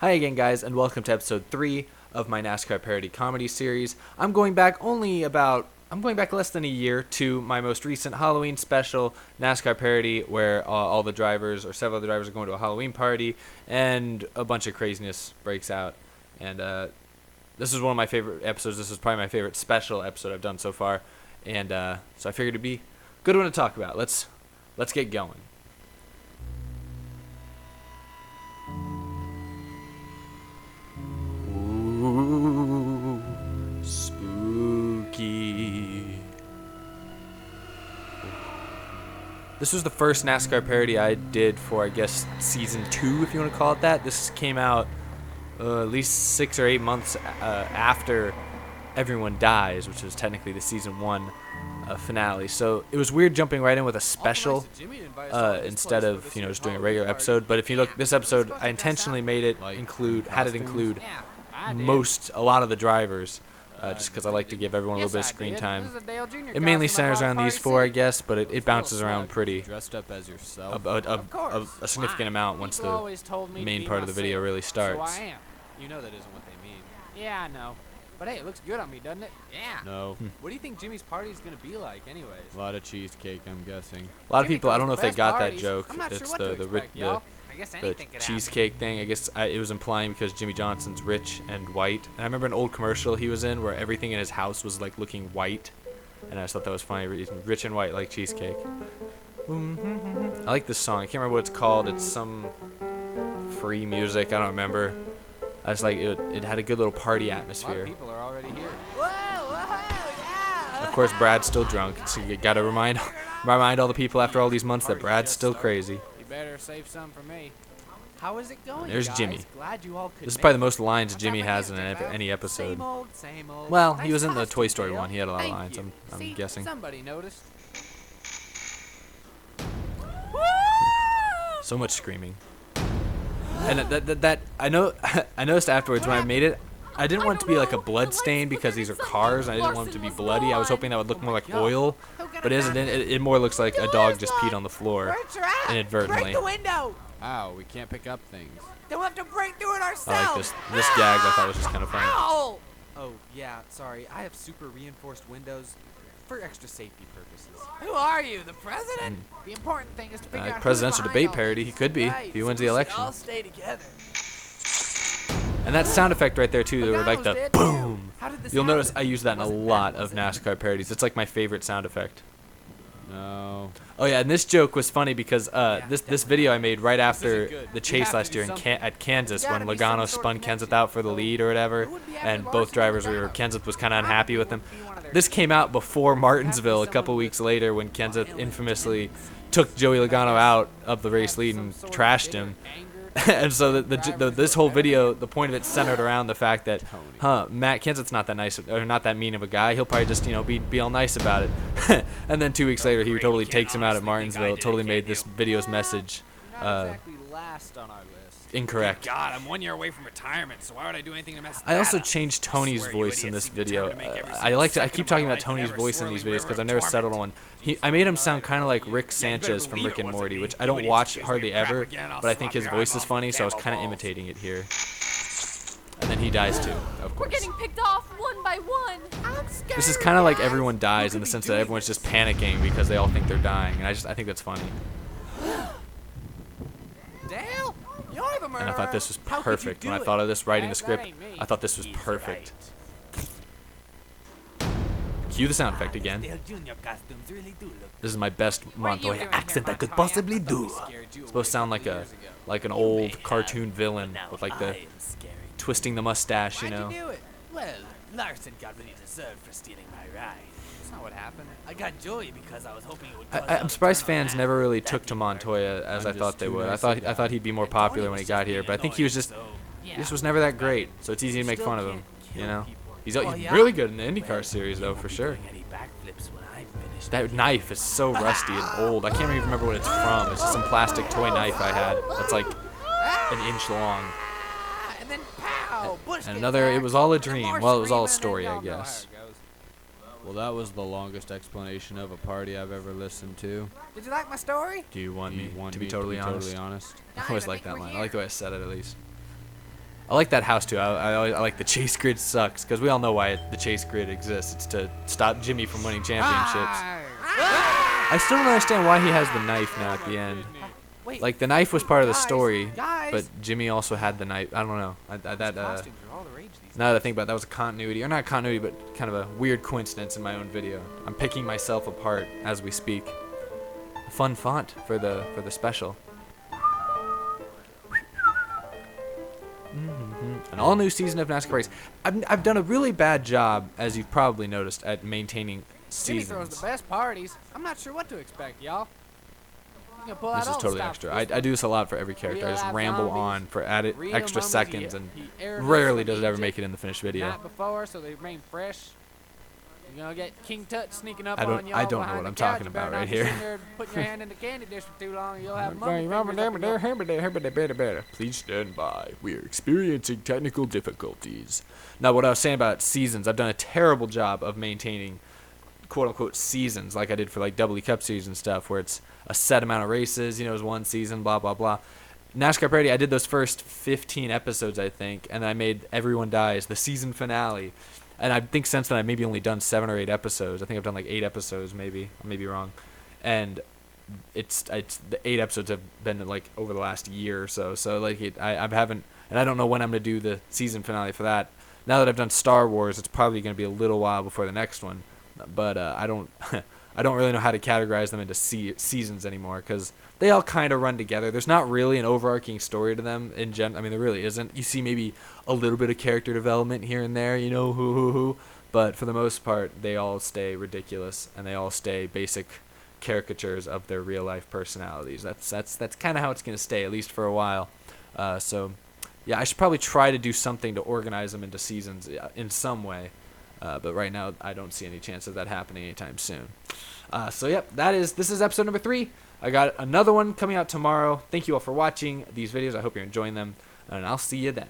Hi again, guys, and welcome to episode 3 of my NASCAR Parody comedy series. I'm going back less than a year to my most recent Halloween special, NASCAR Parody, where all the drivers, or several of the drivers, are going to a Halloween party, and a bunch of craziness breaks out. And this is one of my favorite episodes. This is probably my favorite special episode I've done so far. And so I figured it'd be a good one to talk about. Let's get going. Ooh, spooky. This was the first NASCAR parody I did for, I guess, season 2, if you want to call it that. This came out at least 6 or 8 months after Everyone Dies, which was technically the season 1 finale. So it was weird jumping right in with a special instead of just doing a regular episode. But if you look, this episode I intentionally made it include a lot of the drivers, just because I like to give everyone a little bit of screen time. It mainly centers around these four, I guess, but it bounces around pretty dressed up as yourself. a significant amount once the main part of the video really starts. You know that isn't what they mean. Yeah, I know. But hey, it looks good on me, doesn't it? Yeah. No. What do you think Jimmy's party is going to be like anyways? A lot of cheesecake, I'm guessing. A lot of people, I don't know if they got that parties. joke. I'm not sure It's what to expect, y'all. I guess the anything could cheesecake thing. I guess it was implying because Jimmy Johnson's rich and white. And I remember an old commercial he was in where everything in his house was like looking white, and I just thought that was funny. Rich and white like cheesecake. I like this song. I can't remember what it's called. It's some free music. I don't remember. I just like it. It had a good little party atmosphere. A lot of people are already here. Of course, Brad's still drunk, so you gotta remind all the people after all these months that Brad's still crazy. You better save some for me. How is it going, There's guys? Jimmy. Glad you all could This is make probably the it. most lines I've Jimmy got my has in hands checked out. any episode. Same old. Well, Nice he was in the costume, Toy Story Dale. one. He had a lot of Thank lines. you. I'm See, guessing. Somebody noticed. So much screaming. And that I know. I noticed afterwards when I made it. I didn't want it to be like a blood stain because these are cars. And I didn't want it to be bloody. I was hoping that would look more like oil, but it isn't. It more looks like a dog just peed on the floor inadvertently. Break the window! Ow, we can't pick up things. Then we'll have to break through it I ourselves! like this gag. I thought was just kind of funny. Ow! Oh yeah, sorry. I have super reinforced windows for extra safety purposes. Who are you, the president? The important thing is to figure out who's Presidential behind debate all parody. He this. could be Right, if he wins so the we should election. all stay together. And that sound effect right there too, like the Logano's dead, boom. too. How did this You'll happen? notice I use that in a lot of NASCAR parodies. It's like my favorite sound effect. No. Oh yeah, and this joke was funny because this video I made right after good. the We chase have to last do year something. at Kansas There's when gotta be some Logano sort spun of Kenseth connection. out for the lead or whatever, Who would be after and both Larson drivers and were Logano? Kenseth was kind of unhappy with him. Would be one of their This came out before Martinsville a someone couple with weeks later when Kenseth infamously took Joey Logano out of the race lead and trashed him. And so this whole video, the point of it centered around the fact that, Matt Kenseth's not that nice or not that mean of a guy. He'll probably just be all nice about it. And then 2 weeks later, he totally takes him out at Martinsville. It totally made this video's message Not exactly last on our list. incorrect. God, I'm 1 year away from retirement, so why would I do anything to mess I also that up? changed Tony's swear you voice in idiots this seem video. determined to make every I single like to. I second keep of talking my about life Tony's ever voice in these swirling videos because river I've of never settled on torment. one. I made him sound kind of like Rick Sanchez from Rick and Morty, which I don't watch hardly ever, but I think his voice is funny, so I was kind of imitating it here. And then he dies too, of We're course. getting picked off one by one. I'm scared. This is kind of like Everyone Dies in the sense that everyone's just panicking because they all think they're dying, and I think that's funny. Dale, you're the murderer. And I thought this was How could you perfect. do When I it? thought of this writing the That script, ain't me. I thought this was perfect. Cue the sound effect again. Dale Jr. costumes really do look. This is my best Montoya doing accent here, I could Montoya? possibly do. It's supposed to sound like an old cartoon villain with like the I am scary. twisting the mustache, you Why'd know. you do it? Well, Larson got what he deserved for stealing my ride. That's not what happened. I got Joey because I was hoping it would cause I'm all the surprised turmoil. fans never really That took to didn't work. Montoya as I'm I thought just they too would. nice I thought he'd be more popular when he got here, but I think he was just he just was never that great. So it's easy to make fun of him, you know. He's really good in the IndyCar series though, for sure. Any backflips when I finish. That knife is so rusty and old. I can't even remember what it's from. It's just some plastic toy knife I had that's like an inch long. Ah, and then pow! Bush And gets another, it back, was all a and dream. more Well, it was all a screaming, story, and then I y'all know how guess. it goes. Well, that was the longest explanation of a party I've ever listened to. Did you like my story? Do you want Do you me want to me be totally honest? honest? I always like that line. I like the way I said it at least. I like that house too. I like the chase grid sucks because we all know why the chase grid exists. It's to stop Jimmy from winning championships. I still don't understand why he has the knife now at the end. Wait, Like the knife was part of the story, guys. but Jimmy also had the knife. I don't know. That Costumes are all the rage these now that I think about it, that was a continuity, or not continuity, but kind of a weird coincidence in my own video. I'm picking myself apart as we speak. A fun font for the special. An all-new season of NASCAR Parodies. I've done a really bad job, as you've probably noticed, at maintaining Jimmy throws seasons. the best parties. I'm not sure what to expect, y'all. You can pull out This is all the totally stops extra. for I this do this a lot for every character. I Real just life ramble zombies, on for added real extra mummies, seconds, he- and he aired rarely us does from it ever Egypt make it in the finished video. night before, so they remain fresh. You're gonna get King Tut sneaking up on y'all I don't know behind what the I'm couch. talking You better about not right be here. sitting there putting your hand in the candy dish for too long, you'll have mummy fingers up in your- Please stand by. We are experiencing technical difficulties. Now, what I was saying about seasons, I've done a terrible job of maintaining quote-unquote seasons like I did for like W Cup Series and stuff, where it's a set amount of races, you know, it was one season, blah, blah, blah. NASCAR Parody, I did those first 15 episodes, I think, and I made Everyone Dies, the season finale. And I think since then I've maybe only done 7 or 8 episodes. I think I've done like 8 episodes, maybe. I may be wrong. And it's the 8 episodes have been like over the last year or so. So like I haven't, and I don't know when I'm gonna do the season finale for that. Now that I've done Star Wars, it's probably gonna be a little while before the next one. But I don't I don't really know how to categorize them into seasons anymore because they all kind of run together. There's not really an overarching story to them in general. I mean, there really isn't. You see maybe a little bit of character development here and there, you know, who. But for the most part, they all stay ridiculous and they all stay basic caricatures of their real life personalities. That's kind of how it's gonna stay, at least for a while. So, yeah, I should probably try to do something to organize them into seasons in some way. But right now, I don't see any chance of that happening anytime soon. So, yep, this is episode number 3. I got another one coming out tomorrow. Thank you all for watching these videos. I hope you're enjoying them, and I'll see you then.